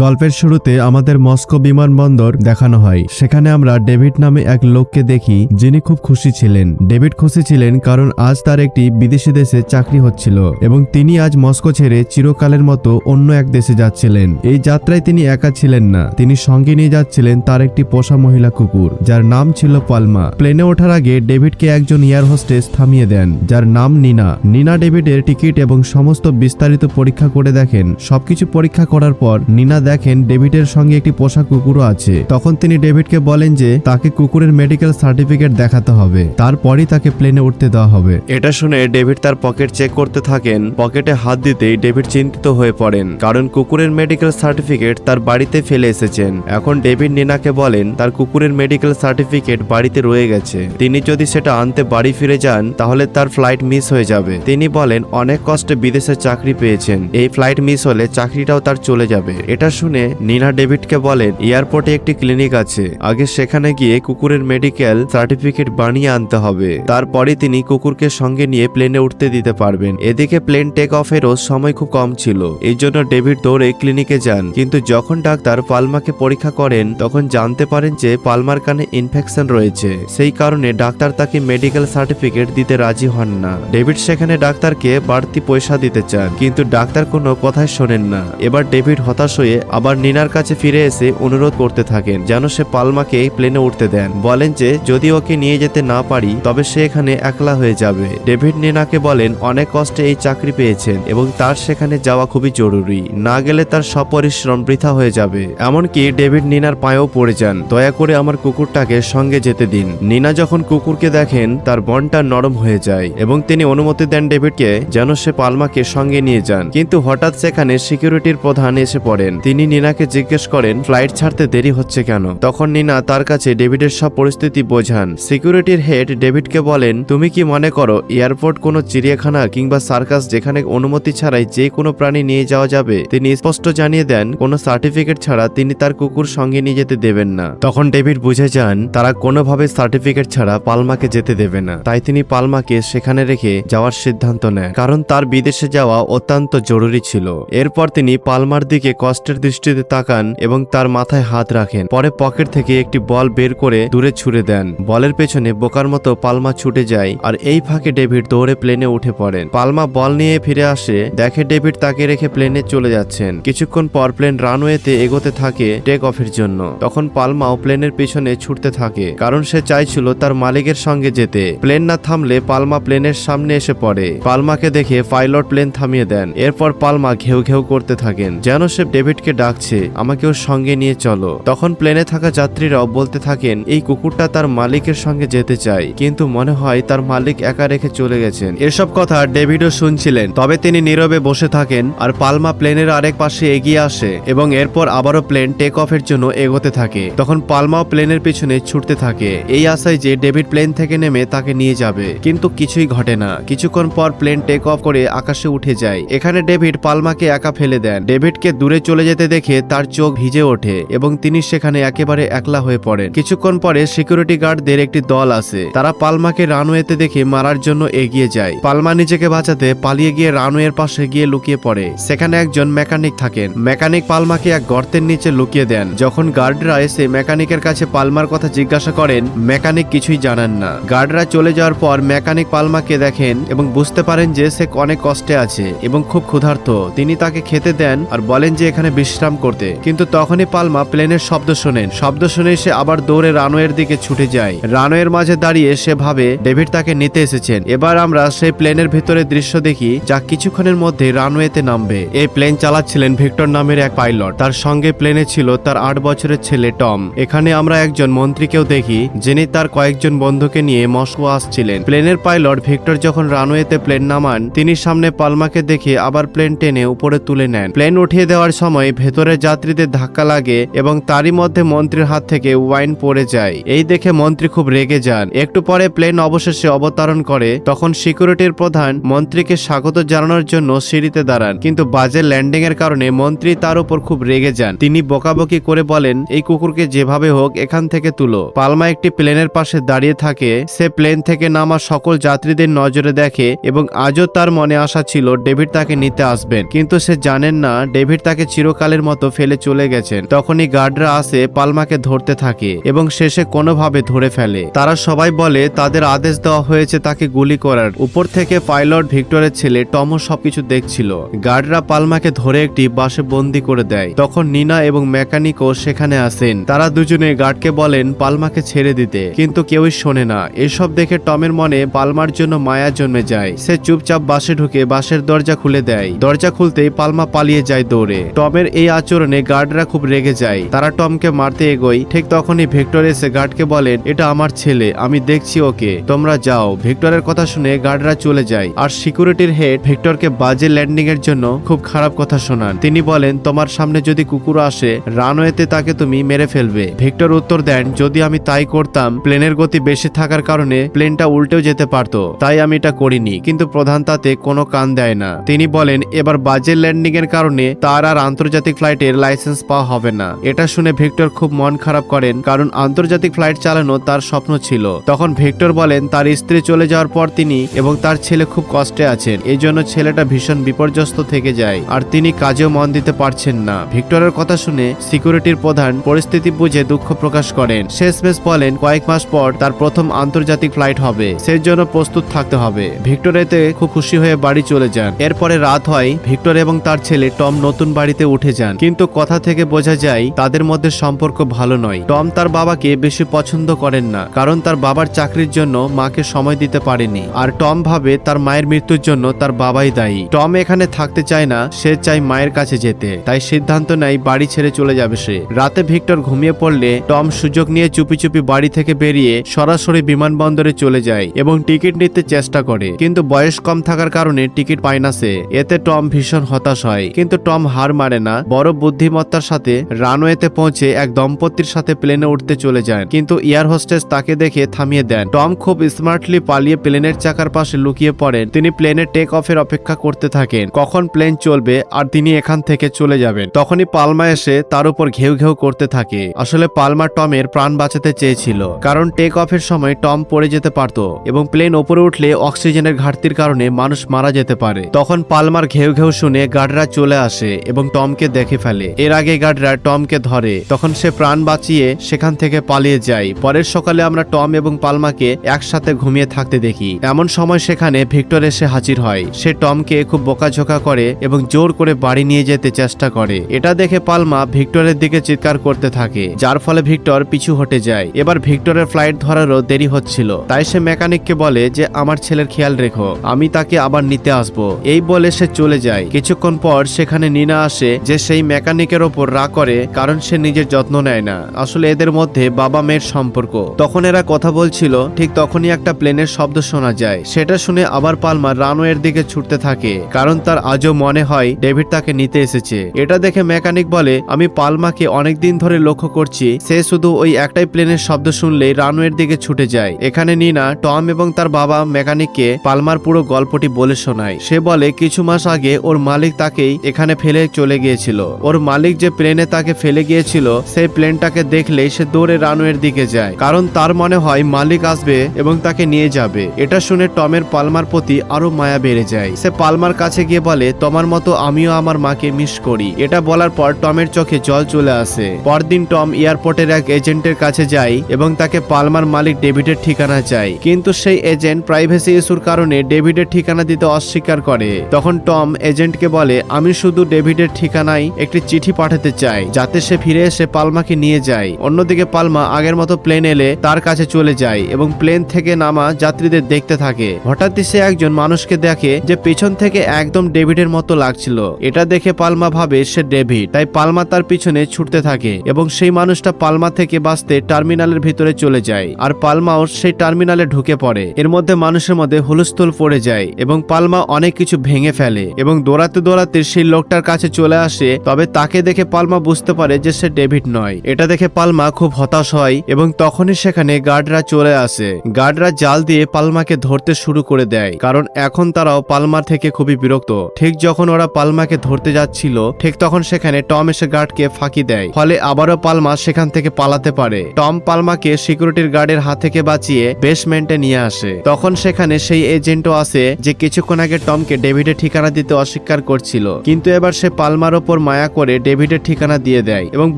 গল্পের শুরুতে আমাদের মস্কো বিমানবন্দর দেখানো হয়। সেখানে আমরা ডেভিড নামে এক লোককে দেখি যিনি খুব খুশি ছিলেন। ডেভিড খুশি ছিলেন কারণ আজ তার একটি বিদেশি দেশে চাকরি হচ্ছিল এবং তিনি আজ মস্কো ছেড়ে চিরকালের মতো অন্য এক দেশে যাচ্ছিলেন। এই যাত্রায় তিনি একা ছিলেন না, তিনি সঙ্গে নিয়ে যাচ্ছিলেন তার একটি পোষা মহিলা কুকুর যার নাম ছিল পালমা। প্লেনে ওঠার আগে ডেভিডকে একজন এয়ার হোস্টেস থামিয়ে দেন যার নাম নিনা। নিনা ডেভিডের টিকিট এবং সমস্ত বিস্তারিত পরীক্ষা করে দেখেন। সবকিছু পরীক্ষা করার পর নিনা দেখেন ডেভিডের সঙ্গে একটি পোষা কুকুরও আছে। তখন তিনি ডেভিডকে বলেন যে তাকে কুকুরের মেডিকেল সার্টিফিকেট দেখাতে হবে, তারপরই তাকে প্লেনে উঠতে দেওয়া হবে। এটা শুনে ডেভিড তার পকেট চেক করতে থাকেন। পকেটে হাত দিতেই ডেভিড চিন্তিত হয়ে পড়েন কারণ কুকুরের মেডিকেল সার্টিফিকেট তার বাড়িতে ফেলে এসেছেন। এখন ডেভিড নিনাকে বলেন তার কুকুরের মেডিকেল সার্টিফিকেট বাড়িতে রয়ে গেছে, তিনি যদি সেটা আনতে বাড়ি ফিরে যান তাহলে তার ফ্লাইট মিস হয়ে যাবে। তিনি বলেন অনেক কষ্টে বিদেশে চাকরি পেয়েছেন, এই ফ্লাইট মিস হলে চাকরিটাও তার চলে যাবে। এটা শুনে নিনা ডেভিডকে বলেন এয়ারপোর্টে একটি ক্লিনিক আছে, আগে সেখানে গিয়ে কুকুরের মেডিকেল সার্টিফিকেট বানিয়ে আনতে হবে, তারপরে তিনি কুকুরকে সঙ্গে নিয়ে প্লেনে উঠতে দিতে পারবেন। এদিকে প্লেন টেক অফেরও সময় খুব কম ছিল, এই জন্য ডেভিড দৌড়ে ক্লিনিকে যান। কিন্তু যখন ডাক্তার পালমাকে পরীক্ষা করেন তখন জানতে পারেন যে পালমার কানে ইনফেকশন রয়েছে, সেই কারণে ডাক্তার তাকে মেডিকেল সার্টিফিকেট দিতে রাজি হন না। ডেভিড সেখানে ডাক্তারকে বাড়তি পয়সা দিতে চান কিন্তু ডাক্তার কোনো কথাই শোনেন না। এবার ডেভিড হতাশ হয়ে আবার নিনার কাছে ফিরে এসে অনুরোধ করতে থাকেন যেন সে পালমাকে প্লেনে উঠতে দেন। বলেন যে যদি ওকে নিয়ে যেতে না পারি তবে সে এখানে একলা হয়ে যাবে। ডেভিড নিনাকে বলেন অনেক কষ্টে এই চাকরি পেয়েছেন এবং তার সেখানে যাওয়া খুবই জরুরি, না গেলে তার সব পরিশ্রম বৃথা হয়ে যাবে। এমনকি ডেভিড নিনার পায়েও পড়ে যান, দয়া করে আমার কুকুরটাকে সঙ্গে যেতে দিন। নিনা যখন কুকুরকে দেখেন তার মনটা নরম হয়ে যায় এবং তিনি অনুমতি দেন ডেভিডকে যেন সে পালমাকে সঙ্গে নিয়ে যান। কিন্তু হঠাৎ সেখানে সিকিউরিটির প্রধান এসে পড়েন। তিনি নিনাকে জিজ্ঞেস করেন ফ্লাইট ছাড়তে দেরি হচ্ছে কেন। তখন নিনা তার কাছে ডেভিডের সব পরিস্থিতি বোঝান। সিকিউরিটির হেড ডেভিডকে বলেন তুমি কি মনে করো এয়ারপোর্ট কোনো চিড়িয়াখানা কিংবা সার্কাস যেখানে অনুমতি ছাড়াই যে কোনো প্রাণী নিয়ে যাওয়া যাবে? তিনি স্পষ্ট জানিয়ে দেন কোনো সার্টিফিকেট ছাড়া তিনি তার কুকুর সঙ্গে নিয়ে যেতে দেবেন না। তখন ডেভিড বুঝে যান তারা কোনোভাবে সার্টিফিকেট ছাড়া পালমাকে যেতে দেবে না, তাই তিনি পালমাকে সেখানে রেখে যাওয়ার সিদ্ধান্ত নেন কারণ তার বিদেশে যাওয়া অত্যন্ত জরুরি ছিল। এরপর তিনি পালমার দিকে কষ্টের দৃষ্টিতে তাকান এবং তার মাথায় হাত রাখেন। পরে পকেট থেকে একটি বল বের করে দূরে ছুড়ে দেন। বলের পেছনে বোকার মতো পালমা ছুটে যায় আর এই ফাঁকে ডেভিড দৌড়ে প্লেনে উঠে পড়েন। পালমা বল নিয়ে ফিরে আসে, দেখে ডেভিড তাকে রেখে প্লেনে চলে যাচ্ছেন। কিছুক্ষণ পর প্লেন রানওয়েতে এগোতে থাকে টেক অফের জন্য। তখন পালমাও প্লেনের পিছনে ছুটতে থাকে কারণ সে চাইছিল তার মালিকের সঙ্গে যেতে। প্লেন না থামলে পালমা প্লেনের সামনে এসে পড়ে। পালমাকে দেখে পাইলট প্লেন থামিয়ে দেন। এরপর পালমা ঘেউ ঘেউ করতে থাকেন যেন সে ডেভিডকে ডাকছে আমাকেও সঙ্গে নিয়ে চলো। তখন প্লেনে থাকা যাত্রীরাও বলতে থাকেন এই কুকুরটা তার মালিকের সঙ্গে যেতে চায়, কিন্তু মনে হয় তার মালিক একা রেখে চলে গেছেন। এসব কথা ডেভিডও শুনছিলেন, তবে তিনি নীরবে বসে থাকেন আর পালমা প্লেনের আরেক পাশে এগিয়ে আসে এবং এরপর আবারও প্লেন টেক অফের জন্য এগোতে থাকে। তখন পালমাও প্লেনের পিছনে ছুটতে থাকে এই আশায় যে ডেভিড প্লেন থেকে নেমে তাকে নিয়ে যাবে, কিন্তু কিছুই ঘটে না। কিছুক্ষণ পর প্লেন টেক অফ করে আকাশে উঠে যায়। এখানে ডেভিড পালমাকে একা ফেলে দেন। ডেভিডকে দূরে চলে যেতে দেখে তার চোখ ভিজে ওঠে এবং তিনি সেখানে একেবারে একলা হয়ে পড়েন। কিছুক্ষণ পরে সিকিউরিটি গার্ডদের একটি দল আসে, তারা পালমাকে রানওয়েতে দেখে মারার জন্য এগিয়ে যায়। পালমা নিজেকে বাঁচাতে পালিয়ে গিয়ে রানওয়ের পাশে গিয়ে লুকিয়ে পড়ে। সেখানে একজন মেকানিক থাকেন। মেকানিক পালমাকে এক গর্তের নিচে লুকিয়ে দেন। যখন গার্ডরা এসে মেকানিকের কাছে পালমার কথা জিজ্ঞাসা করেন মেকানিক কিছুই জানান না। গার্ডরা চলে যাওয়ার পর মেকানিক পালমাকে দেখেন এবং বুঝতে পারেন যে সে অনেক কষ্টে আছে এবং খুব ক্ষুধার্ত। তিনি তাকে খেতে দেন আর বলেন যে এখানে বিশ্রাম করতে। কিন্তু তখনই পালমা প্লেনের শব্দ শোনেন। শব্দ শুনে সে আবার দৌড়ে রানওয়ের দিকে ছুটে যায়। রানওয়ের মাঝে দাঁড়িয়ে সে ভাবে ডেভিড তাকে নিতে এসেছেন। এবার আমরা সেই প্লেনের ভেতরে দৃশ্য দেখি যা কিছুক্ষণের মধ্যে রানওয়েতে নামবে। এই প্লেন চালাচ্ছিলেন ভিক্টর নামের এক পাইলট, তার সঙ্গে প্লেনে ছিল তার 8 বছরের ছেলে টম। এখানে আমরা একজন মন্ত্রীকেও দেখি যিনি তার কয়েকজন বন্ধুকে নিয়ে মস্কো আসছিলেন। প্লেনের পাইলট ভিক্টর যখন রানওয়েতে প্লেন নামান তিনি সামনে পালমাকে দেখে আবার প্লেন টেনে উপরে তুলে নেন। প্লেন উঠিয়ে দেওয়ার সময় ভেতরের যাত্রীদের ধাক্কা লাগে এবং তারই মধ্যে মন্ত্রীর হাত থেকে ওয়াইন পড়ে যায়। এই দেখে মন্ত্রী খুব রেগে যান। একটু পরে প্লেন অবশেষে অবতরণ করে। তখন সিকিউরিটির প্রধান মন্ত্রীকে স্বাগত জানানোর জন্য সিঁড়িতে দাঁড়ান, কিন্তু বাজে ল্যান্ডিং এর কারণে মন্ত্রী তার উপর খুব রেগে যান। তিনি বকাবকি করে বলেন এই কুকুরকে যেভাবে হোক এখান থেকে তুলো। পালমা একটি প্লেনের পাশে দাঁড়িয়ে থাকে। সে প্লেন থেকে নামা সকল যাত্রীদের নজরে দেখে এবং আজও তার মনে আশা ছিল ডেভিড তাকে নিতে আসবেন, কিন্তু সে জানেন না ডেভিড তাকে চিরকাল চিরকালের মতো ফেলে চলে গেছেন। তখনই গার্ডরা আসে পালমাকে ধরতে থাকে এবং শেষে কোনোভাবে ধরে ফেলে। তারা সবাই বলে তাদের আদেশ দেওয়া হয়েছে তাকে গুলি করার। উপর থেকে পাইলট ভিক্টরের ছেলে টমও সবকিছু দেখছিল। গার্ডরা পালমাকে ধরে একটি বাসে বন্দি করে দেয়। তখন নিনা এবং মেকানিকও সেখানে আসেন। তারা দুজনে গার্ডকে বলেন পালমাকে ছেড়ে দিতে, কিন্তু কেউই শোনে না। এসব দেখে টমের মনে পালমার জন্য মায়া জন্মে যায়। সে চুপচাপ বাসে ঢুকে বাসের দরজা খুলে দেয়। দরজা খুলতেই পালমা পালিয়ে যায় দৌড়ে। টমের এই আচরণে গার্ডরা খুব রেগে যায়। তারা টমকে মারতে এগোয়। ঠিক তখনই ভিক্টর এসে গার্ডকে বলেন এটা আমার ছেলে, আমি দেখছি ওকে, তোমরা যাও। ভিক্টরের কথা শুনে গার্ডরা চলে যায়। আর সিকিউরিটির হেড ভিক্টরকে বাজে ল্যান্ডিং এর জন্য খুব খারাপ কথা শোনান। তিনি বলেন তোমার সামনে যদি কুকুর আসে রানওয়েতে তাকে তুমি মেরে ফেলবে। ভিক্টর উত্তর দেন যদি আমি তাই করতাম প্লেনের গতি বেশি থাকার কারণে প্লেনটা উল্টেও যেতে পারতো, তাই আমি এটা করিনি। কিন্তু প্রধান তাতে কোনো কান দেয় না। তিনি বলেন এবার বাজে ল্যান্ডিং এর কারণে তার আর আন্তর্জাতিক ফ্লাইটের লাইসেন্স পাওয়া হবে না। এটা শুনে ভিক্টর খুব মন খারাপ করেন, কারণ আন্তর্জাতিক ফ্লাইট চালানো তার স্বপ্ন ছিল। তখন ভিক্টর বলেন তার স্ত্রী চলে যাওয়ার পর তিনি এবং তার ছেলে খুব কষ্টে আছেন। এই জন্য ছেলেটা ভীষণ বিপর্যস্ত থেকে যায় আর তিনি কাজেও মন দিতে পারছেন না। ভিক্টরের কথা শুনে সিকিউরিটির প্রধান পরিস্থিতি বুঝে দুঃখ প্রকাশ করেন। শেষমেশ বলেন কয়েক মাস পর তার প্রথম আন্তর্জাতিক ফ্লাইট হবে, সেই জন্য প্রস্তুত থাকতে হবে। ভিক্টর এতে খুব খুশি হয়ে বাড়ি চলে যান। এরপরে রাত হয়। ভিক্টর এবং তার ছেলে টম নতুন বাড়িতে উঠে যান, কিন্তু কথা থেকে বোঝা যায় তাদের মধ্যে সম্পর্ক ভালো নয়। টম তার বাবাকে বেশি পছন্দ করেন না, কারণ তার বাবার চাকরির জন্য মাকে সময় দিতে পারেনি। আর টম ভাবে তার মায়ের মৃত্যুর জন্য তার বাবাই দায়ী। টম এখানে থাকতে চায় না, সে চায় মায়ের কাছে যেতে। তাই সিদ্ধান্ত নেয় বাড়ি ছেড়ে চলে যাবে সে। রাতে ভিক্টর ঘুমিয়ে পড়লে টম সুযোগ নিয়ে চুপি চুপি বাড়ি থেকে বেরিয়ে সরাসরি বিমানবন্দরে চলে যায় এবং টিকিট নিতে চেষ্টা করে, কিন্তু বয়স কম থাকার কারণে টিকিট পায় না সে। এতে টম ভীষণ হতাশ হয়, কিন্তু টম হার মারে না। বড় বুদ্ধিমত্তার সাথে রানওয়েতে পৌঁছে এক দম্পতির সাথে প্লেনে উঠতে চলে যান, কিন্তু এয়ার হোস্টেস তাকে দেখে থামিয়ে দেন। টম খুব স্মার্টলি পালিয়ে প্লেনের চাকার পাশে লুকিয়ে পড়েন। তিনি প্লেনে টেক অফের অপেক্ষা করতে থাকেন কখন প্লেন চলবে আর তিনি এখান থেকে চলে যাবেন। তখনই পালমা এসে তার উপর ঘেউ ঘেউ করতে থাকে। আসলে পালমা টমের প্রাণ বাঁচাতে চেয়েছিল, কারণ টেক অফের সময় টম পড়ে যেতে পারত এবং প্লেন উপরে উঠলে অক্সিজেনের ঘাটতির কারণে মানুষ মারা যেতে পারে। তখন পালমার ঘেউ ঘেউ শুনে গার্ডরা চলে আসে এবং টমকে দেখে ফেলে। এর আগে গার্ডরা টমকে ধরে, তখন সে প্রাণ বাঁচিয়ে সেখান থেকে পালিয়ে যায়। পরের সকালে আমরা টম এবং পালমাকে একসাথে ঘুমিয়ে থাকতে দেখি। এমন সময় সেখানে ভিক্টর এসে হাজির হয়। সে টমকে খুব বোকাঝোকা করে এবং জোর করে বাড়ি নিয়ে যেতে চেষ্টা করে। এটা দেখে পালমা ভিক্টরের দিকে চিৎকার করতে থাকে, যার ফলে ভিক্টর পিছু হটে যায়। এবার ভিক্টরের ফ্লাইট ধরারও দেরি হচ্ছিল, তাই সে মেকানিককে বলে যে আমার ছেলের খেয়াল রেখো, আমি তাকে আবার নিতে আসবো। এই বলে সে চলে যায়। কিছুক্ষণ পর সেখানে নিনা আসে, যে সেই মেকানিকের ওপর রাগ করে কারণ সে নিজের যত্ন নেয় না। আসলে এদের মধ্যে বাবা মেয়ের সম্পর্ক। তখন এরা কথা বলছিল, ঠিক তখনই একটা প্লেনের শব্দ শোনা যায়। সেটা শুনে আবার পালমা রানওয়ের দিকে ছুটতে থাকে, কারণ তার আজও মনে হয় ডেভিড তাকে নিতে এসেছে। এটা দেখে মেকানিক বলে আমি পালমাকে অনেকদিন ধরে লক্ষ্য করছি, সে শুধু ওই একটাই প্লেনের শব্দ শুনলেই রানওয়ের দিকে ছুটে যায়। এখানে নিনা টম এবং তার বাবা মেকানিককে পালমার পুরো গল্পটি বলে শোনায়। সে বলে কিছু মাস আগে ওর মালিক তাকেই এখানে ফেলে চলে গিয়েছিল। ওর মালিক যে প্লেনে তাকে ফেলে গিয়েছিল সেই প্লেনটাকে দেখলেই সে দৌড়ে রানওয়ের দিকে যায়, কারণ তার মনে হয় মালিক আসবে এবং তাকে নিয়ে যাবে। এটা শুনে টমের পালমার প্রতি আরো মায়া বেড়ে যায়। সে পালমার কাছে গিয়ে বলে তোমার মতো আমিও আমার মাকে মিস করি। এটা বলার পর টমের চোখে জল চলে আসে। পরদিন টম এয়ারপোর্টের এক এজেন্টের কাছে যায় এবং তাকে পালমার মালিক ডেভিডের ঠিকানা চায়, কিন্তু সেই এজেন্ট প্রাইভেসি ইস্যুর কারণে ডেভিডের ঠিকানা দিতে অস্বীকার করে। তখন টম এজেন্টকে বলে আমি শুধু ডেভিডের ঠিকানায় একটি চিঠি পাঠাতে চাই, যাতে সে ফিরে এসে পালমাকে নিয়ে যায়। অন্যদিকে পালমা আগের মতো প্লেন এলে তার কাছে চলে যায় এবং প্লেন থেকে নামা যাত্রীদের দেখতে থাকে। হঠাৎই সে একজন মানুষকে দেখে যে পেছন থেকে একদম ডেভিডের মতো লাগছিল। এটা দেখে পালমা ভাবে সে ডেভিড, তাই পালমা তার পিছনে ছুটতে থাকে এবং সেই মানুষটা পালমা থেকে বাঁচতে টার্মিনালের ভিতরে চলে যায় আর পালমাও সেই টার্মিনালে ঢুকে পড়ে। এর মধ্যে মানুষের মধ্যে হুলস্থুল পড়ে যায় এবং পালমা অনেক কিছু ভেঙে ফেলে এবং দৌড়াতে দৌড়াতে সেই লোকটার কাছে চলে আসে। তবে তাকে দেখে পালমা বুঝতে পারে যে সে ডেভিড নয়। এটা দেখে পালমা খুব হতাশ হয় এবং তখনই সেখানে গার্ডরা চলে আসে। গার্ডরা জাল দিয়ে পালমাকে ধরতে শুরু করে দেয়, কারণ এখন তারাও পালমার থেকে খুবই বিরক্ত। ঠিক যখন ওরা পালমাকে ধরতে যাচ্ছিল ঠিক তখন সেখানে টম এসে গার্ডকে ফাঁকি দেয়, ফলে আবারও পালমা সেখান থেকে পালাতে পারে। টম পালমাকে সিকিউরিটির গার্ডের হাত থেকে বাঁচিয়ে বেসমেন্টে নিয়ে আসে। তখন সেখানে সেই এজেন্টও আসে যে কিছুক্ষণ আগে টমকে ডেভিডের ঠিকানা দিতে অস্বীকার করছিল, কিন্তু এবার সে পালমার ওপর মায়া করে ডেভিডের ঠিকানা দিয়ে দেয় এবং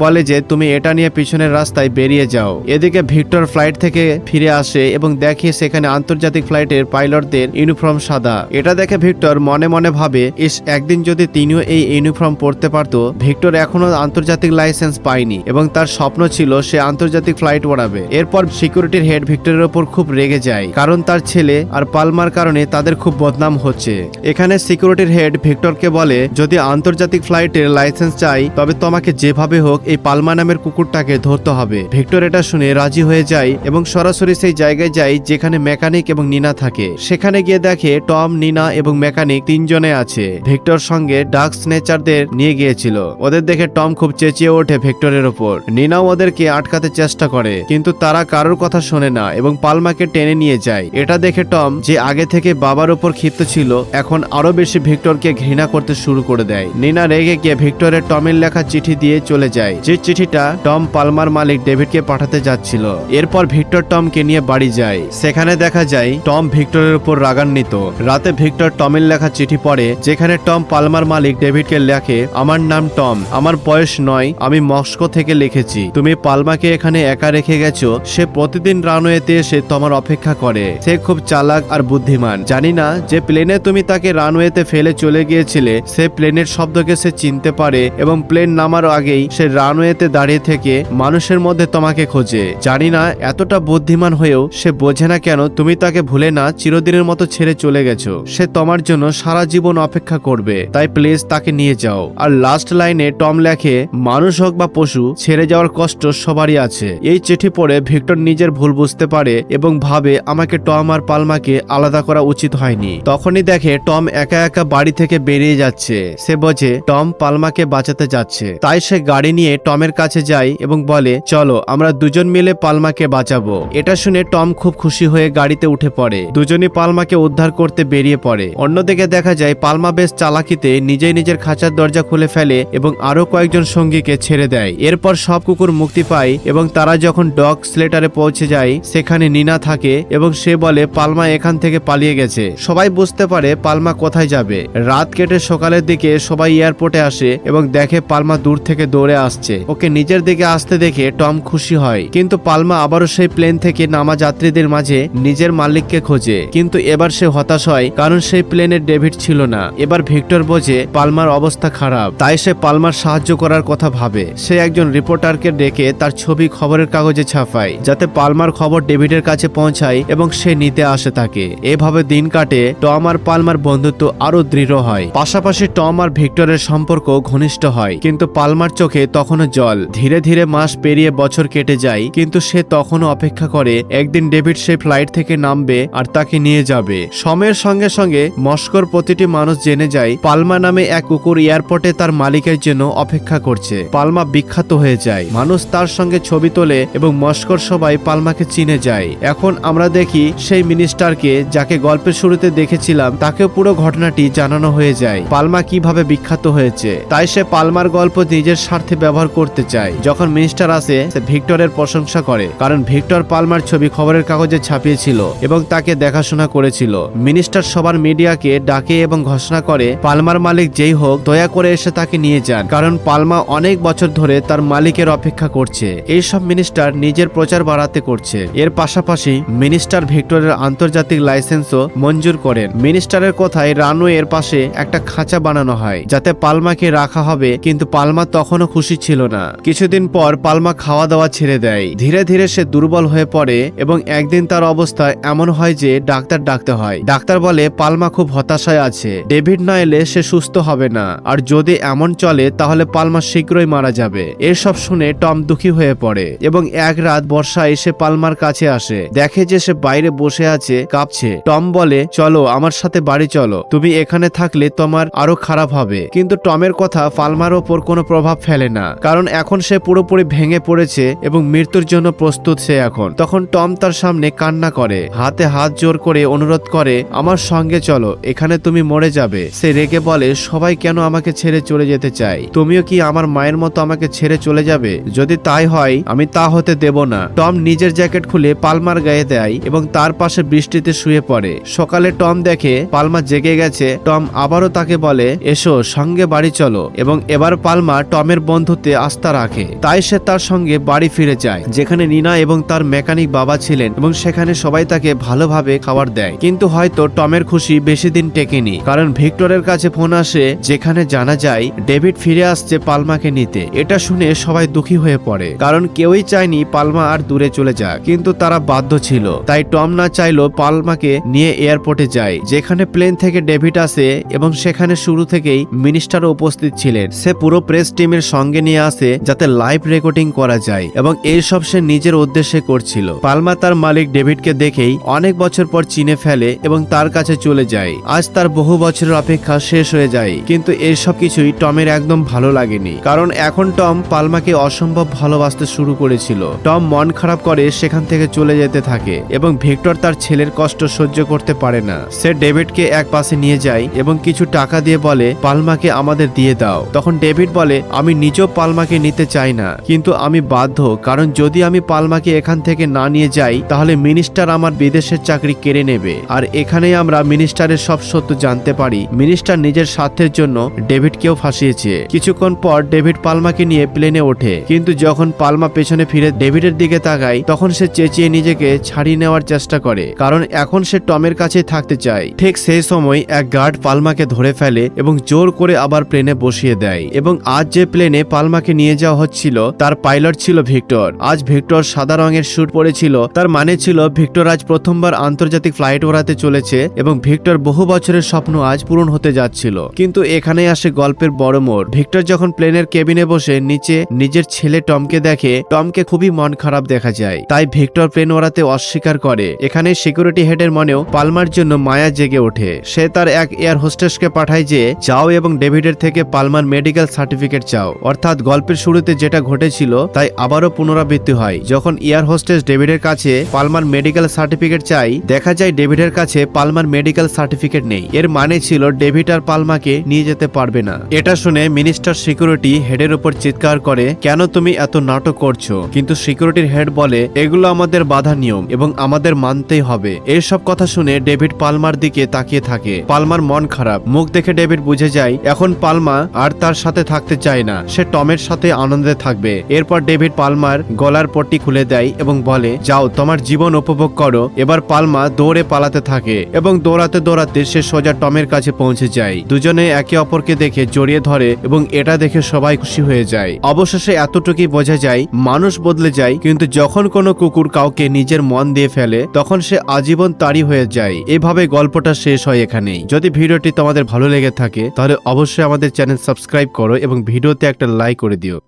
বলে যে তুমি এটা নিয়ে পিছনের রাস্তায় বেরিয়ে যাও। এদিকে ভিক্টর ফ্লাইট থেকে ফিরে আসে এবং দেখে সেখানে আন্তর্জাতিক ফ্লাইটের পাইলটদের ইউনিফর্ম সাদা। এটা দেখে ভিক্টর মনে মনে ভাবে, ইস, একদিন যদি তিনিও এই ইউনিফর্ম পরতে পারতো। ভিক্টর এখনো আন্তর্জাতিক লাইসেন্স পায়নি এবং তার স্বপ্ন ছিল সে আন্তর্জাতিক ফ্লাইট ওড়াবে। এরপর সিকিউরিটির হেড ভিক্টরের উপর খুব রেগে যায়, কারণ তার ছেলে আর পালমার কারণে তাদের খুব বদনাম হচ্ছে। এখানে সিকিউরিটির হেড ভিক্টরকে বলে, যদি আন্তর্জাতিক ফ্লাইটের লাইসেন্স চাই তবে তোমাকে যেভাবে হোক এই পালমা নামের কুকুরটাকে ধরতে হবে। ভিক্টর এটা শুনে রাজি হয়ে যায় এবং সরাসরি সেই জায়গায় যায় যেখানে মেকানিক এবং নিনা থাকে। সেখানে গিয়ে দেখে টম, নিনা এবং মেকানিক তিনজনে আছে। ভিক্টর সঙ্গে ডার্ক স্নেচারদের নিয়ে গিয়েছিল। ওদের দেখে টম খুব চেঁচিয়ে ওঠে ভিক্টরের ওপর। নিনাও ওদেরকে আটকাতে চেষ্টা করে, কিন্তু তারা কারোর কথা শোনে না এবং পালমাকে টেনে নিয়ে যায়। এটা দেখে টম, যে আগে থেকে বাবার উপর ক্ষিপ্ত ছিল, এখন আরো বেশি ভিক্টরকে ঘৃণা করতে শুরু করে দেয়। নিনা রেগে গিয়ে ভিক্টরের টমের লেখা চিঠি দিয়ে চলে যায়, যে চিঠিটা টম পালমার মালিক ডেভিডকে পাঠাতে যাচ্ছিল। এরপর ভিক্টর টমকে নিয়ে বাড়ি যায়। সেখানে দেখা যায় টম ভিক্টরের উপর রাগান্বিত। রাতে ভিক্টর টমের লেখা চিঠি পড়ে, যেখানে টম পালমার মালিক ডেভিডকে লেখে, আমার নাম টম, আমার বয়স 9, আমি মস্কো থেকে লিখেছি। তুমি পালমাকে এখানে একা রেখে গেছো। সে প্রতিদিন রানওয়েতে এসে তোমার অপেক্ষা করে। সে খুব চালাক আর বুদ্ধিমান। জানি না যে প্লেনে তুমি তাকে রানওয়েতে ফেলে চলে গিয়েছিলে, সে প্লেনের শব্দকে সে চিনতে পারে এবং প্লেন নামার আগেই সে রানওয়েতে দাঁড়িয়ে থেকে মানুষের মধ্যে তোমাকে খোঁজে। জানি না এতটা বুদ্ধিমান হয়েও সে বোঝে না কেন তুমি তাকে ভুলে না চিরদিনের মতো ছেড়ে চলে গেছো। সে তোমার জন্য সারা জীবন অপেক্ষা করবে, তাই প্লিজ তাকে নিয়ে যাও। আর লাস্ট লাইনে টম লেখে, মানুষ হোক বা পশু, ছেড়ে যাওয়ার কষ্ট সবারই আছে। এই চিঠি পড়ে ভিক্টর নিজের ভুল বুঝতে পারে এবং ভাবে, আমাকে টম আর পালমাকে আলাদা করা উচিত হয়নি। তখনই দেখে টম একা একা বাড়ি থেকে বেরিয়ে যাচ্ছে। সে বোঝে টম পালমাকে বাঁচাতে যাচ্ছে, তাই সে গাড়ি নিয়ে টমের কাছে যায় এবং বলে, চলো আমরা দুজন মিলে পালমাকে বাঁচাবো। এটা শুনে টম খুব খুশি হয়ে গাড়িতে উঠে পড়ে। দুজনই পালমাকে উদ্ধার করতে বেরিয়ে পড়ে। অন্যদিকে দেখা যায় পালমা বেশ চালাকিতে নিজেই নিজের খাঁচার দরজা খুলে ফেলে এবং আরো কয়েকজন সঙ্গীকে ছেড়ে দেয়। এরপর সব কুকুর মুক্তি পায় এবং তারা যখন ডগ স্লেটারে পৌঁছে যায়, সেখানে নিনা থাকে এবং সে বলে পালমা এখান থেকে পালিয়ে গেছে। সবাই বুঝতে পারে পালমা কোথায় যাবে। রাত কেটে সকালের দিকে সবাই এয়ারপোর্টে আসে এবং দেখে পালমা দূর থেকে দৌড়ে আসছে। ওকে নিজের দিকে আসতে দেখে টম খুশি হয়, কিন্তু পালমা আবারও সেই প্লেন থেকে নামা যাত্রীদের মাঝে নিজের মালিককে খোঁজে। কিন্তু এবার সে হতাশ হয়, কারণ সেই প্লেনের ডেভিড ছিল না। এবার ভিক্টর বোঝে পালমার অবস্থা খারাপ, তাই সে পালমার সাহায্য করার কথা ভাবে। সে একজন রিপোর্টারকে ডেকে তার ছবি খবরের কাগজে ছাপায়, যাতে পালমার খবর ডেভিডের কাছে পৌঁছায় এবং সে নিতে আসে তাকে। এভাবে দিন কাটে। টম আর পালমার বন্ধুত্ব আরো দৃঢ় হয়। পাশাপাশি টম আর ভিক্টরের সম্পর্ক ঘনিষ্ঠ হয়, কিন্তু পালমার চোখে তখনও জল। ধীরে ধীরে মাস পেরিয়ে বছর কেটে যায়, কিন্তু সে তখনও অপেক্ষা করে একদিন ডেভিড সেই ফ্লাইট থেকে নামবে আর তাকে নিয়ে যাবে। সময়ের সঙ্গে সঙ্গে মস্কোর প্রতিটি মানুষ জেনে যায় পালমা নামে এক কুকুর এয়ারপোর্টে তার মালিকের জন্য অপেক্ষা করছে। পালমা বিখ্যাত হয়ে যায়, মানুষ তার সঙ্গে ছবি তোলে এবং মস্কোর সবাই পালমাকে চিনে যায়। এখন আমরা দেখি সেই মিনিস্টারকে, যাকে গল্পের শুরুতে দেখেছিলাম, তাকেও পুরো ঘটনাটি জানানো হয়ে যায় পালমা কিভাবে বিখ্যাত হয়েছে। তাই সে পালমার গল্প নিজের স্বার্থে ব্যবহার করতে চায়। যখন মিনিস্টার আসে, সে ভিক্টরের প্রশংসা করে, কারণ ভিক্টর পালমার ছবি খবরের কাগজে ছাপিয়েছিল এবং তাকে দেখাশোনা করেছিল। মিনিস্টার সবার মিডিয়াকে ডাকে এবং ঘোষণা করে, পালমার মালিক যেই হোক, দয়া করে এসে তাকে নিয়ে যান, কারণ পালমা অনেক বছর ধরে তার মালিকের অপেক্ষা করছে। এইসব মিনিস্টার নিজের প্রচার বাড়াতে করছে। এর পাশাপাশি মিনিস্টার ভিক্টরের আন্তর্জাতিক লাইসেন্সও মঞ্জুর করেন। মিনিস্টারের কথায় রানওয়ে এর পাশে একটা খাঁচা বানানো হয়, যাতে পালমাকে রাখা হবে, কিন্তু পালমা তখনও খুশি ছিল না। কিছুদিন পর পালমা খাওয়া দাওয়া ছেড়ে দেয়। ধীরে ধীরে সে দুর্বল হয়ে পড়ে এবং একদিন তার অবস্থা এমন হয় যে ডাক্তার ডাকতে হয়। ডাক্তার বলে পালমা খুব হতাশায় আছে, ডেভিড না এলে সে সুস্থ হবে না, আর যদি এমন চলে তাহলে পালমা শীঘ্রই মারা যাবে। এসব শুনে টম দুঃখী হয়ে পড়ে এবং এক রাত বর্ষায় এসে পালমার কাছে আসে। দেখে যে সে বাইরে বসে আছে, কাঁপছে। টম বলে, চলো আমার সাথে বাড়ি চলো, তুমি এখানে থাকলে তোমার আরো খারাপ হবে। কিন্তু টমের কথা পালমার ওপর কোনো প্রভাব ফেলে না, কারণ এখন সে পুরোপুরি ভেঙে পড়েছে এবং মৃত্যুর জন্য প্রস্তুত সে এখন। তখন টম তার সামনে কান্না করে, হাতে হাত জোর করে অনুরোধ করে, আমার সঙ্গে চলো, এখানে তুমি মরে যাবে। সে রেগে বলে, সবাই কেন আমাকে ছেড়ে চলে যেতে চায়? তুমিও কি আমার মায়ের মতো আমাকে ছেড়ে চলে যাবে? যদি তাই হয়, আমি তা হতে দেব না। টম নিজের জ্যাকেট খুলে পালমার গায়ে দেয় এবং তার পাশে বৃষ্টিতে শুয়ে পড়ে। সকালে টম দেখে পালমা জেগে গেছে। টম আবারও তাকে বলে, এসো, সঙ্গে বাড়ি চলো। এবং এবার পালমা টমের বন্ধুত্বে আস্থা রাখে, তাই সে তার সঙ্গে বাড়ি ফিরে যায়, যেখানে নিনা এবং তার মেকানিক বাবা ছিলেন এবং সেখানে সবাই তাকে ভালোভাবে খাবার দেয়। কিন্তু হয়তো টমের খুশি বেশি দিন টেকেনি, কারণ ভিক্টরের কাছে ফোন আসে যেখানে জানা যায় ডেভিড ফিরে আসছে পালমাকে নিতে। এটা শুনে সবাই দুঃখী হয়ে পড়ে, কারণ কেউই চায়নি পালমা আর দূরে চলে যাক, কিন্তু তারা বাধ্য ছিল। তাই টম না চাইলেও পালমাকে নিয়ে এয়ারপোর্টে যায়, যেখানে প্লেন থেকে ডেভিড আসে এবং সেখানে শুরু থেকেই মিনিস্টারও উপস্থিত ছিলেন। সে পুরো প্রেস টিমের সঙ্গে নিয়ে আসে যাতে লাইভ রেকর্ডিং করা যায়, এবং এইসব সে নিজের উদ্দেশ্যে করছিল। পালমা তার মালিক ডেভিডকে দেখেই অনেক বছর পর চিনে ফেলে এবং তার কাছে চলে যায়। আজ তার বহু বছরের অপেক্ষা শেষ হয়ে যায়, কিন্তু এইসব কিছুই টমের একদম ভালো লাগেনি, কারণ এখন টম পালমাকে অসম্ভব ভালোবাসতে শুরু করেছিল। টম মন খারাপ করে সেখান থেকে চলে যেতে থাকে, এবং ভিক্টর তার ছেলের কষ্ট সহ্য করতে পারে না। সে ডেভিডকে এক পাশে নিয়ে যায় এবং কিছু টাকা দিয়ে বলে পালমাকে আমাদের দিয়ে দাও। তখন ডেভিড বলে আমি নিজেও পালমাকে নিতে চাই না, কিন্তু আমি বাধ্য, কারণ যদি আমি পালমাকে এখান থেকে না নিয়ে যাই তাহলে মিনিস্টার আমার বিদেশের চাকরি কেড়ে নেবে। আর এখানেই আমরা মিনিস্টারের সব সত্য জানতে পারি। মিনিস্টার নিজের স্বার্থের জন্য ডেভিডকেও ফাঁসিয়েছে। কিছুক্ষণ পর ডেভিড পালমাকে নিয়ে প্লেনে ওঠে, কিন্তু যখন পালমা পেছনে ফিরে ডেভিডের দিকে তাকায় তখন সে চেঁচিয়ে নিজেকে ছাড়িয়ে নেওয়ার চেষ্টা করে, কারণ এখন সে টমের কাছে থাকতে চায়। ঠিক সেই সময় এক গার্ড পালমাকে ধরে ফেলে এবং জোর করে আবার প্লেনে বসিয়ে দেয়। এবং আজ যে প্লেনে পালমাকে নিয়ে যাওয়া হচ্ছিল তার পাইলট ছিল ভিক্টর। আজ ভিক্টর সাদা রঙের স্যুট পরেছিল, তার মানে ছিল ভিক্টর আজ প্রথমবার আন্তর্জাতিক ফ্লাইট ওড়াতে চলেছে এবং ভিক্টর বহু বছরের স্বপ্ন আজ পূরণ হতে যাচ্ছিল। কিন্তু এখানে আসে গল্পের বড় মোড়। ভিক্টর যখন প্লেনের কেবিনে বসে নিচে নিজের ছেলে টমকে দেখে, টমকে খুবই মন খারাপ দেখা যায়। তাই ভিক্টর প্লেন ওড়াতে অস্বীকার করে। এখানে সিকিউরিটি হেডের মনেও পালমার জন্য মায়া জেগে ওঠে। সে তার এক এয়ার হোস্টেসকে পাঠায় যে যাও এবং ডেভিডের থেকে পালমার মেডিকেল সার্টিফিকেট চাও। অর্থাৎ গল্পের শুরুতে যেটা ঘটেছিল তাই আবারও পুনরাবৃত্তি হয়। যখন এয়ার হোস্টেস ডেভিডের কাছে পালমার মেডিকেল সার্টিফিকেট চাই, দেখা যায় ডেভিডের কাছে পালমার মেডিকেল সার্টিফিকেট নেই। এর মানে ছিল ডেভিড আর পালমাকে নিয়ে যেতে পারবে না। এটা শুনে মিনিস্টার সিকিউরিটি হেডের উপর চিৎকার করে, কেন তুমি এত নাটক করছো? কিন্তু সিকিউরিটির হেড বলে এগুলো আমাদের বাধা নিয়ম এবং আমাদের মানতেই হবে। এইসব কথা শুনে ডেভিড পালমার দিকে তাকিয়ে থাকে। পালমার মন খারাপ। মুখ দেখে ডেভিড বুঝে যায় এখন পালমা আর তার সাথে থাকতে চায় না, সে টমের সাথে আনন্দে থাকবে। এরপর ডেভিড পালমার গলার পট্টি খুলে দেয় এবং বলে যাও তোমার জীবন উপভোগ করো। এবার পালমা দৌড়ে পালাতে থাকে এবং দৌড়াতে দৌড়াতে সে সোজা টমের কাছে পৌঁছে যায়। দুজনে একে অপরকে দেখে জড়িয়ে ধরে এবং এটা দেখে সবাই খুশি হয়ে যায়। অবশেষে এতটুকুই বোঝা যায় মানুষ বদলে যায়, কিন্তু যখন কোনো কুকুর কাউকে নিজের মন দিয়ে ফেলে তখন সে আজীবন তারই হয়ে যায়। এভাবে গল্পটা শেষ হয় এখানেই। যদি ভিডিওটি তোমাদের ভালো লেগে থাকে তাহলে অবশ্যই আমাদের চ্যানেল সাবস্ক্রাইব করো এবং ভিডিওতে একটা লাইক করে দিও।